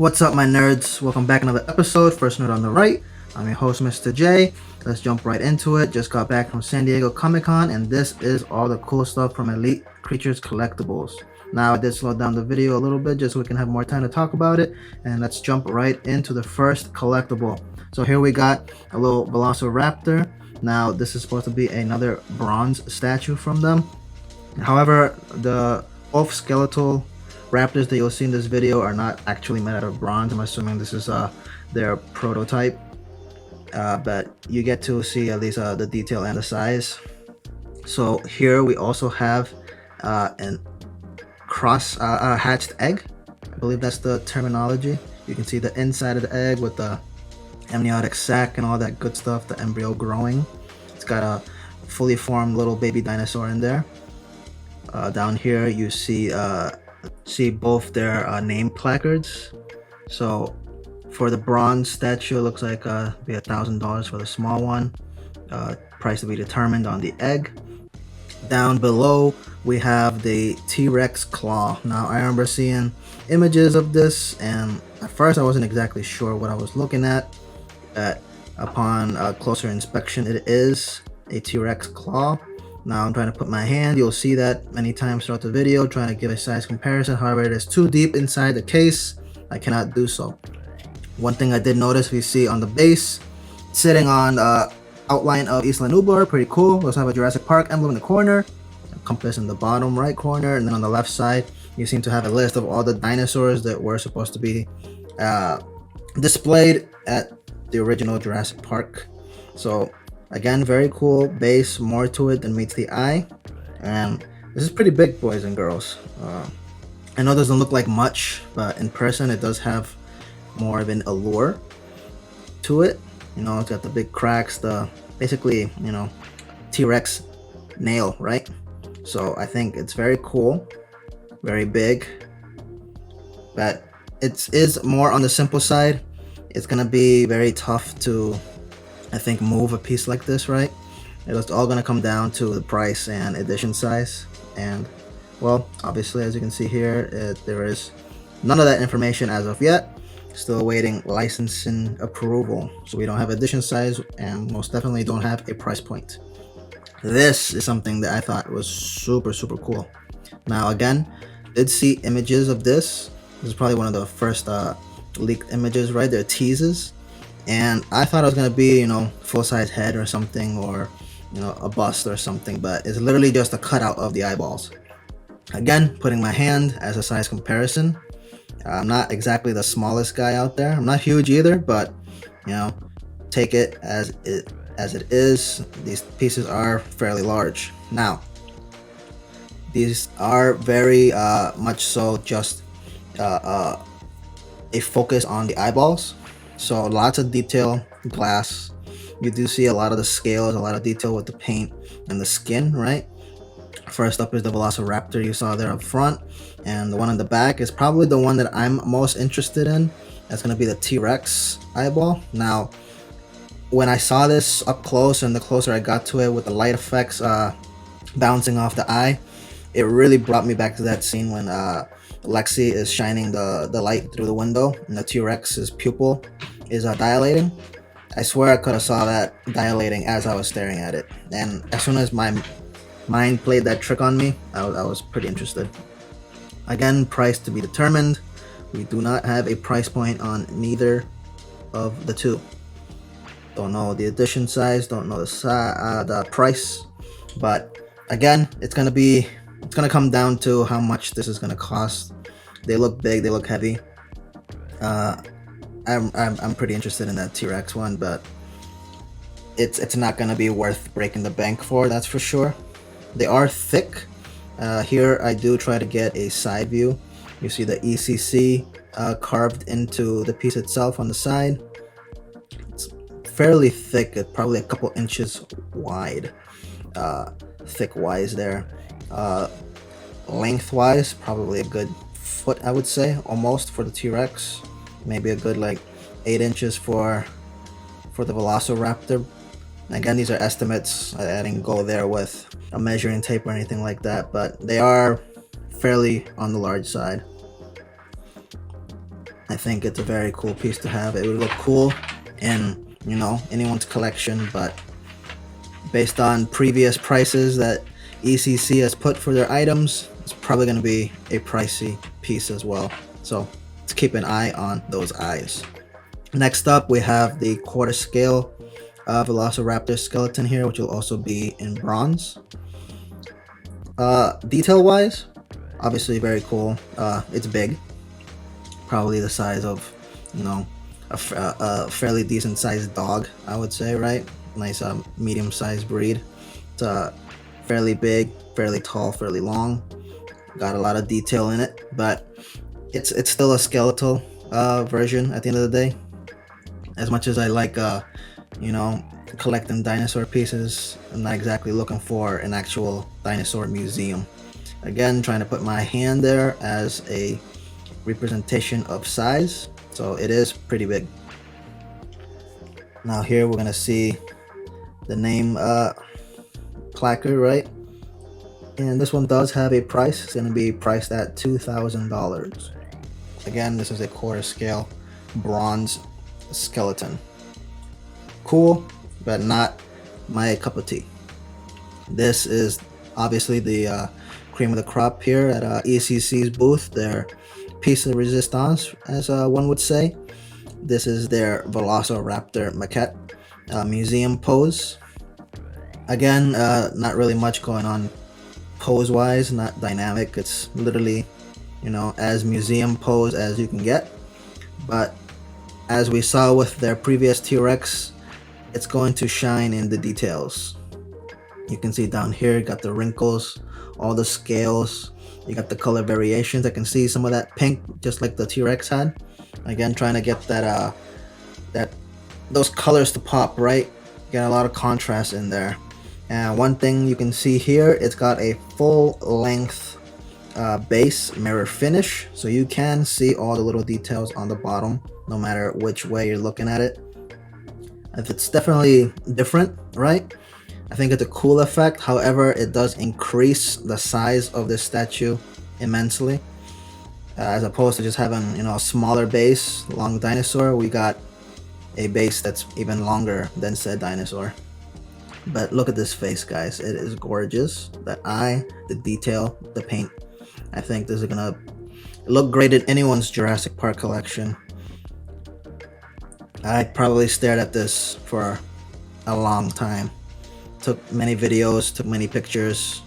What's up, my nerds? Welcome back another episode. First nerd on the right. I'm your host, Mr. J. Let's jump right into it. Just got back from San Diego Comic-Con, and this is all the cool stuff from Elite Creatures Collectibles. Now, I did slow down the video a little bit just so we can have more time to talk about it, and let's jump right into the first collectible. So here we got a little Velociraptor. Now, this is supposed to be another bronze statue from them. However, the both skeletal raptors that you'll see in this video are not actually made out of bronze. I'm assuming this is their prototype, but you get to see at least the detail and the size. So here we also have an cross hatched egg. I believe that's the terminology. You can see the inside of the egg with the amniotic sac and all that good stuff, the embryo growing. It's got a fully formed little baby dinosaur in there. Down here you see both their name placards. So for the bronze statue, it looks like be $1,000 for the small one. Price to be determined on the egg. Down below we have the T-Rex claw. Now I remember seeing images of this, and at first I wasn't exactly sure what I was looking at, but upon closer inspection, it is a T-Rex claw. Now I'm trying to put my hand. You'll see that many times throughout the video, trying to give a size comparison. However, it is too deep inside the case. I cannot do so. One thing I did notice, we see on the base, sitting on the outline of Isla Nublar, pretty cool. We also have a Jurassic Park emblem in the corner, a compass in the bottom right corner, and then on the left side, you seem to have a list of all the dinosaurs that were supposed to be displayed at the original Jurassic Park. So again, very cool base, more to it than meets the eye, and this is pretty big, boys and girls. I know it doesn't look like much, but in person it does have more of an allure to it. You know, it's got the big cracks, the basically, you know, T-Rex nail, right? So I think it's very cool, very big, but it is more on the simple side. It's gonna be very tough to, I think, move a piece like this, right? It's all gonna come down to the price and edition size. And well, obviously, as you can see here, there is none of that information as of yet. Still awaiting licensing approval. So we don't have edition size, and most definitely don't have a price point. This is something that I thought was super cool. Now again, did see images of this. This is probably one of the first leaked images, right? They're teases. And I thought it was gonna be, you know, full-size head or something, or, you know, a bust or something, but it's literally just a cutout of the eyeballs. Again, putting my hand as a size comparison. I'm not exactly the smallest guy out there. I'm not huge either, but, you know, take it as it is. These pieces are fairly large. Now, these are very much so just a focus on the eyeballs. So lots of detail, glass. You do see a lot of the scales, a lot of detail with the paint and the skin, right? First up is the Velociraptor you saw there up front, and the one in the back is probably the one that I'm most interested in. That's going to be the T-Rex eyeball. Now, when I saw this up close, and the closer I got to it with the light effects bouncing off the eye, it really brought me back to that scene when Lexi is shining the light through the window and the T-Rex's pupil is dilating. I swear I could have saw that dilating as I was staring at it, and as soon as my mind played that trick on me, I was pretty interested. Again, price to be determined. We do not have a price point on neither of the two. Don't know the edition size, don't know the price, but again, it's gonna come down to how much this is gonna cost. They look big, they look heavy. I'm pretty interested in that T-Rex one, but it's not gonna be worth breaking the bank for, that's for sure. They are thick. Here I do try to get a side view. You see the ECC carved into the piece itself on the side. It's fairly thick, probably a couple inches wide. Thick wise there. Lengthwise, probably a good foot, I would say, almost, for the T-Rex. Maybe a good like 8 inches for the Velociraptor. Again, these are estimates. I didn't go there with a measuring tape or anything like that, but they are fairly on the large side. I think it's a very cool piece to have. It would look cool in, you know, anyone's collection, but based on previous prices that ECC has put for their items, it's probably going to be a pricey piece as well. So let's keep an eye on those eyes. Next up, we have the quarter scale Velociraptor skeleton here, which will also be in bronze. Detail wise, obviously very cool. It's big, probably the size of, you know, a fairly decent sized dog, I would say, right? Nice medium sized breed. It's fairly big, fairly tall, fairly long. Got a lot of detail in it, but it's still a skeletal version at the end of the day. As much as I like you know, collecting dinosaur pieces, I'm not exactly looking for an actual dinosaur museum. Again, trying to put my hand there as a representation of size, so it is pretty big. Now here we're gonna see the name placard, right? And this one does have a price. It's gonna be priced at $2,000. Again, this is a quarter scale bronze skeleton. Cool, but not my cup of tea. This is obviously the cream of the crop here at ECC's booth, their piece de resistance, as one would say. This is their Velociraptor maquette museum pose. Again, not really much going on pose wise, not dynamic. It's literally, you know, as museum pose as you can get. But as we saw with their previous T-Rex, it's going to shine in the details. You can see down here, got the wrinkles, all the scales, you got the color variations. I can see some of that pink, just like the T-Rex had. Again, trying to get that those colors to pop, right? Get a lot of contrast in there. And one thing you can see here, it's got a full length base mirror finish, so you can see all the little details on the bottom, no matter which way you're looking at it. It's definitely different, right? I think it's a cool effect. However, it does increase the size of this statue immensely. As opposed to just having, you know, a smaller base, long dinosaur, we got a base that's even longer than said dinosaur. But look at this face, guys. It is gorgeous. The eye, the detail, the paint. I think this is gonna look great in anyone's Jurassic Park collection. I probably stared at this for a long time. Took many videos, took many pictures,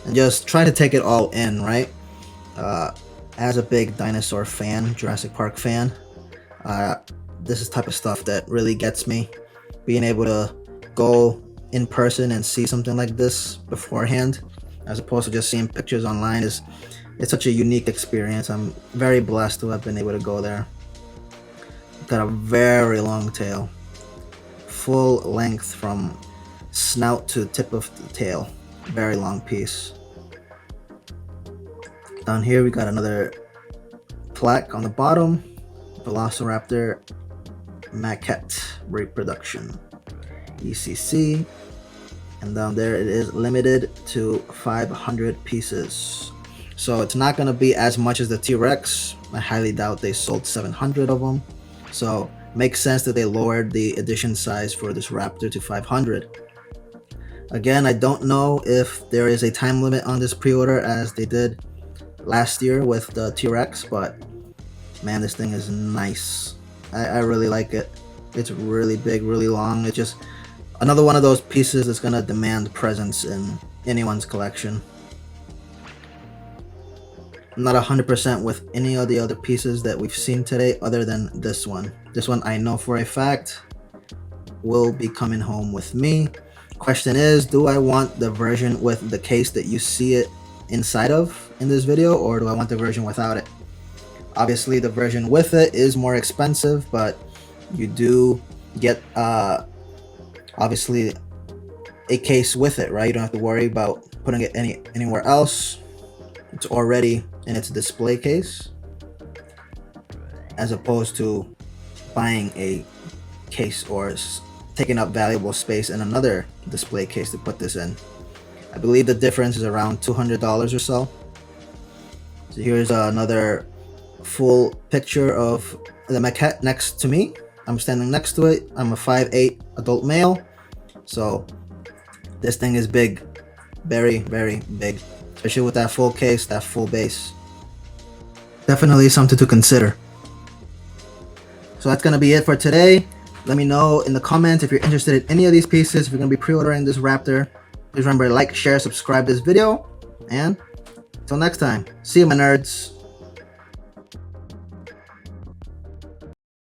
and just tried to take it all in, right? As a big dinosaur fan, Jurassic Park fan, this is the type of stuff that really gets me. Being able to go in person and see something like this beforehand, as opposed to just seeing pictures online, it's such a unique experience. I'm very blessed to have been able to go there. Got a very long tail, full length from snout to tip of the tail. Very long piece. Down here we got another plaque on the bottom, Velociraptor maquette reproduction, ECC, and down there it is limited to 500 pieces. So it's not going to be as much as the T-Rex. I highly doubt they sold 700 of them. So makes sense that they lowered the edition size for this Raptor to 500. Again, I don't know if there is a time limit on this pre-order as they did last year with the T-Rex, but man, this thing is nice. I really like it. It's really big, really long. It's just another one of those pieces that's gonna demand presence in anyone's collection. I'm not 100% with any of the other pieces that we've seen today other than this one. This one I know for a fact will be coming home with me. Question is, do I want the version with the case that you see it inside of in this video, or do I want the version without it? Obviously the version with it is more expensive, but you do get obviously a case with it, right? You don't have to worry about putting it anywhere else. It's already in its display case, as opposed to buying a case or taking up valuable space in another display case to put this in. I believe the difference is around $200 or so. So here's another full picture of the maquette next to me. I'm standing next to it. I'm a 5'8" adult male, so this thing is big, very, very big, especially with that full case, that full base. Definitely something to consider. So that's gonna be it for today. Let me know in the comments if you're interested in any of these pieces, if you're gonna be pre-ordering this Raptor. Please remember to like, share, subscribe this video, and until next time, see you, my nerds.